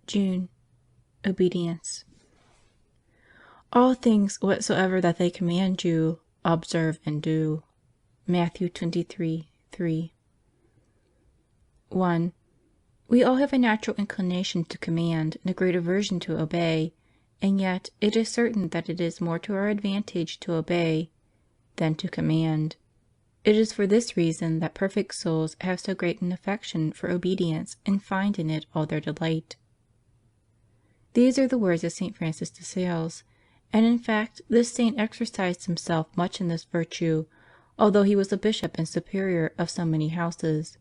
June. Obedience. All things whatsoever that they command you, observe and do. Matthew 23:3. 1. We all have a natural inclination to command and a great aversion to obey, and yet it is certain that it is more to our advantage to obey than to command. It is for this reason that perfect souls have so great an affection for obedience and find in it all their delight. These are the words of St. Francis de Sales, and in fact this saint exercised himself much in this virtue, although he was a bishop and superior of so many houses.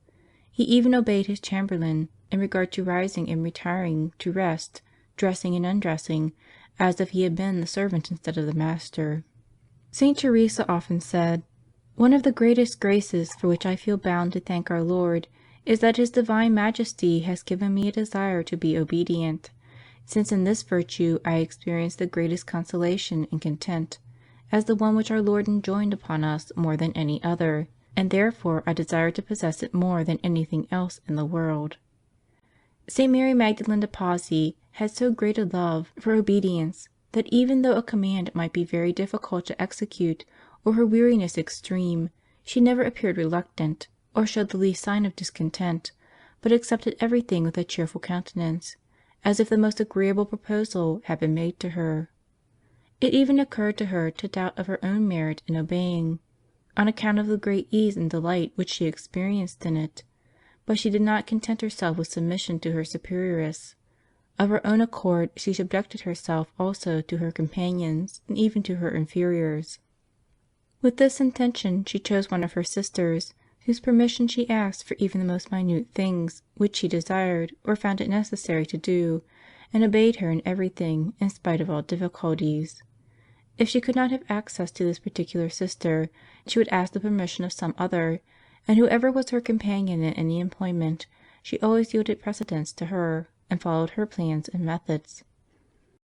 He even obeyed his chamberlain in regard to rising and retiring to rest, dressing and undressing, as if he had been the servant instead of the master. St. Teresa often said, "One of the greatest graces for which I feel bound to thank our Lord is that His Divine Majesty has given me a desire to be obedient, since in this virtue I experience the greatest consolation and content, as the one which our Lord enjoined upon us more than any other, and therefore I desire to possess it more than anything else in the world." St. Mary Magdalene de Pazzi had so great a love for obedience that even though a command might be very difficult to execute or her weariness extreme, she never appeared reluctant, or showed the least sign of discontent, but accepted everything with a cheerful countenance, as if the most agreeable proposal had been made to her. It even occurred to her to doubt of her own merit in obeying, on account of the great ease and delight which she experienced in it, but she did not content herself with submission to her superioress. Of her own accord she subjected herself also to her companions, and even to her inferiors. With this intention she chose one of her sisters, whose permission she asked for even the most minute things which she desired or found it necessary to do, and obeyed her in everything, in spite of all difficulties. If she could not have access to this particular sister, she would ask the permission of some other, and whoever was her companion in any employment, she always yielded precedence to her, and followed her plans and methods.